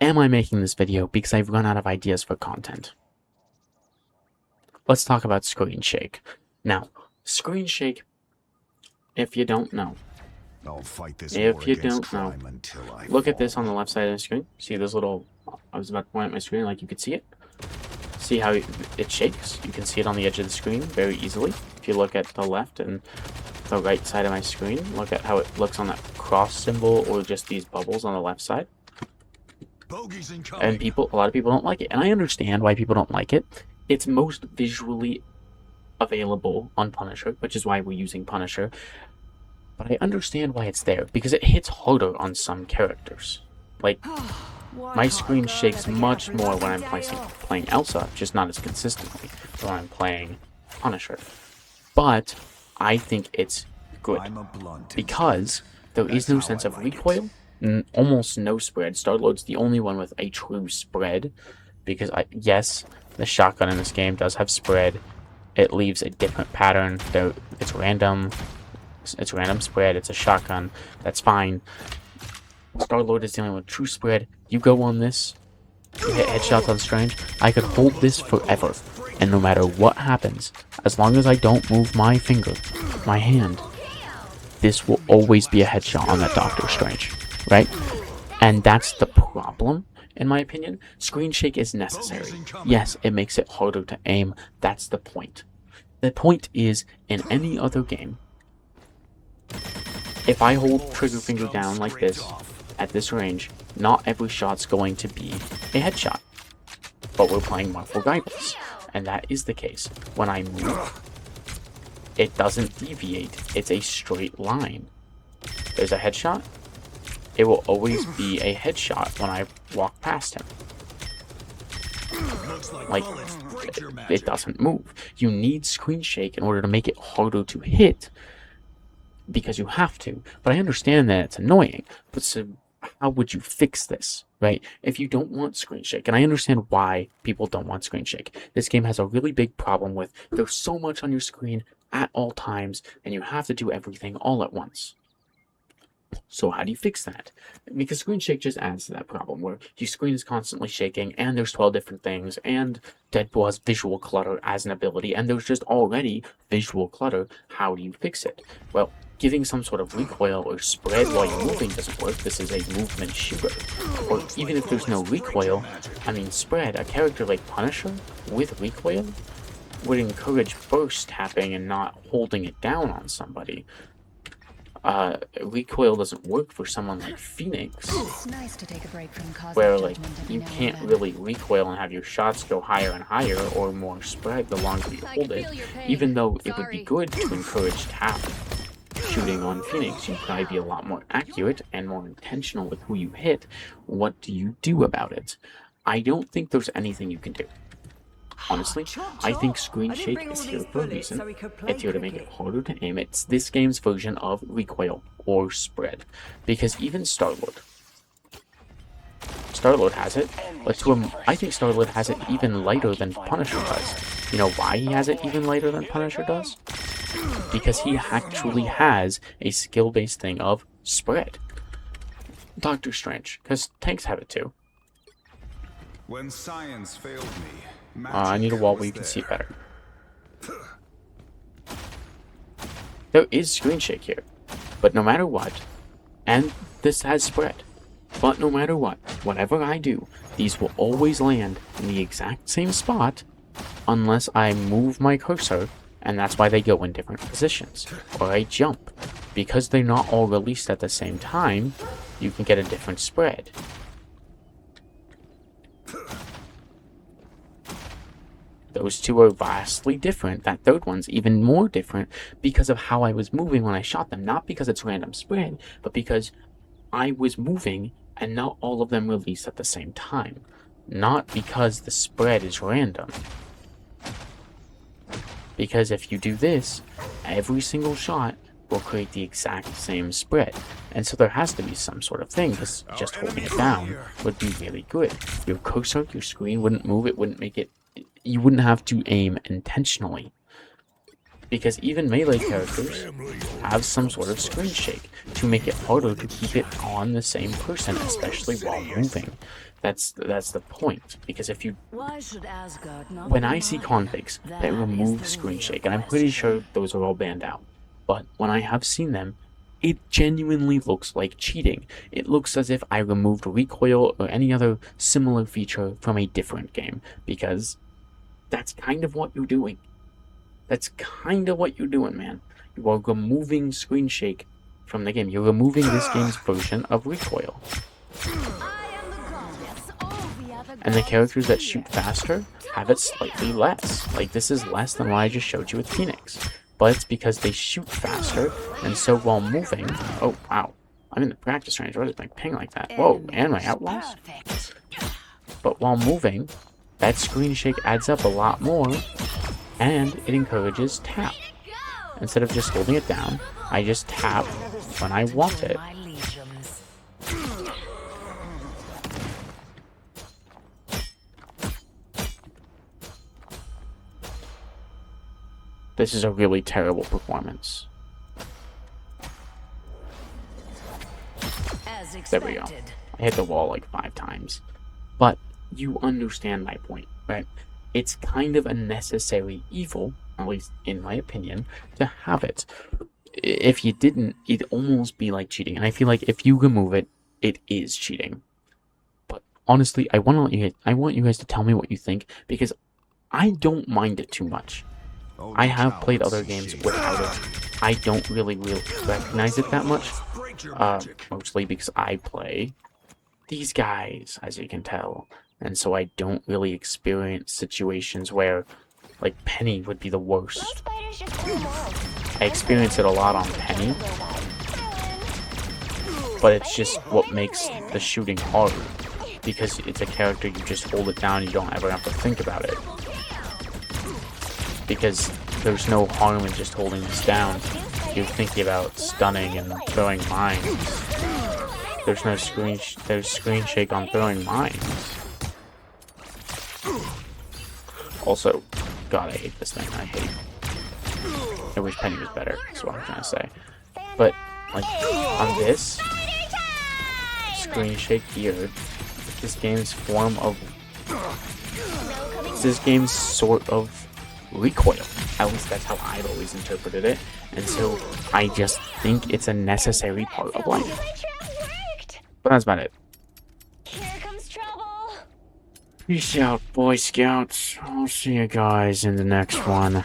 am I making this video because I've run out of ideas for content? Let's talk about screen shake. Now, screen shake, if you don't know, look at this on the left side of the screen. See this little, I was about to point at my screen like you could see it. See how it shakes? You can see it on the edge of the screen very easily. If you look at the left and the right side of my screen, look at how it looks on that cross symbol or just these bubbles on the left side. And a lot of people don't like it. And I understand why people don't like it. It's most visually available on Punisher, which is why we're using Punisher. But I understand why it's there, because it hits harder on some characters. Like, my screen shakes much more when I'm playing Elsa, just not as consistently when I'm playing Punisher. But I think it's good, because there is no sense of recoil, almost no spread. Star-Lord's the only one with a true spread, because yes, the shotgun in this game does have spread. It leaves a different pattern. It's random. It's random spread. It's a shotgun. That's fine. Star-Lord is dealing with true spread. You go on this, you hit headshots on Strange. I could hold this forever, and no matter what happens, as long as I don't move my finger, my hand, this will always be a headshot on that Doctor Strange, right? And that's the problem, in my opinion. Screen shake is necessary. Yes, it makes it harder to aim. That's the point. The point is, in any other game, if I hold trigger finger down like this, at this range, not every shot's going to be a headshot. But we're playing Marvel Rivals, and that is the case. When I move, it doesn't deviate. It's a straight line. There's a headshot. It will always be a headshot when I walk past him. Like, it doesn't move. You need screen shake in order to make it harder to hit, because you have to. But I understand that it's annoying. But so, how would you fix this, right? If you don't want screen shake, and I understand why people don't want screen shake. This game has a really big problem with there's so much on your screen at all times, and you have to do everything all at once. So how do you fix that? Because screen shake just adds to that problem where your screen is constantly shaking, and there's 12 different things, and Deadpool has visual clutter as an ability, and there's just already visual clutter. How do you fix it? Well, giving some sort of recoil or spread while you're moving doesn't work. This is a movement shooter. Or even if there's no recoil, I mean spread, a character like Punisher with recoil would encourage burst tapping and not holding it down on somebody. Recoil doesn't work for someone like Phoenix, where like you can't really recoil and have your shots go higher and higher or more spread the longer you hold it, even though it would be good to encourage tap shooting on Phoenix. You'd probably be a lot more accurate and more intentional with who you hit. What do you do about it? I don't think there's anything you can do. Honestly, I think screen shake is here for a reason. It's here to make it harder to aim. It's this game's version of recoil or spread. Because even Star-Lord has it, but to him, I think Star-Lord has it even lighter than Punisher does. You know why he has it even lighter than Punisher does? Because he actually has a skill-based thing of spread. Doctor Strange, because tanks have it too. When science failed me, I need a wall where you can see it better. There is screen shake here, but no matter what, and this has spread, but no matter what, whatever I do, these will always land in the exact same spot unless I move my cursor, and that's why they go in different positions, or I jump. Because they're not all released at the same time, you can get a different spread. Those two are vastly different. That third one's even more different because of how I was moving when I shot them. Not because it's random spread, but because I was moving and not all of them released at the same time. Not because the spread is random. Because if you do this, every single shot will create the exact same spread. And so there has to be some sort of thing, because just holding it down would be really good. Your cursor, your screen wouldn't move, it wouldn't make it. You wouldn't have to aim intentionally. because even melee characters have some sort of screen shake to make it harder to keep it on the same person, especially while moving. That's the point, because if you when I see configs that remove screen shake, and I'm pretty sure those are all banned out, but when I have seen them, it genuinely looks like cheating. It looks as if I removed recoil or any other similar feature from a different game, because that's kind of what you're doing. That's kind of what you're doing, man. You are removing screen shake from the game. You're removing this game's version of recoil. And the characters that shoot faster have it slightly less. Like, this is less than what I just showed you with Phoenix. But it's because they shoot faster, and so while moving... Oh, wow. I'm in the practice range. What is my ping like that? Whoa, and my outlaws? But while moving, that screen shake adds up a lot more, and it encourages tap. Instead of just holding it down, I just tap when I want it. This is a really terrible performance. There we go. I hit the wall like 5 times. But you understand my point, right? It's kind of a necessary evil, at least in my opinion, to have it. If you didn't, it'd almost be like cheating. And I feel like if you remove it, it is cheating. But honestly, I want you guys to tell me what you think, because I don't mind it too much. I have played other games without it. I don't really recognize it that much. Mostly because I play these guys, as you can tell. And so I don't really experience situations where, like, Penny would be the worst. I experience it a lot on Penny. But it's just what makes the shooting harder. Because it's a character, you just hold it down, you don't ever have to think about it. Because there's no harm in just holding this down. You're thinking about stunning and throwing mines. There's no screen shake on throwing mines. Also, God, I hate this thing. I wish Penny was better, that's what I'm trying to say. But, like, on this screen shake here, this game's sort of recoil. At least that's how I've always interpreted it. And so I just think it's a necessary part of life. But that's about it. Peace out, Boy Scouts. I'll see you guys in the next one.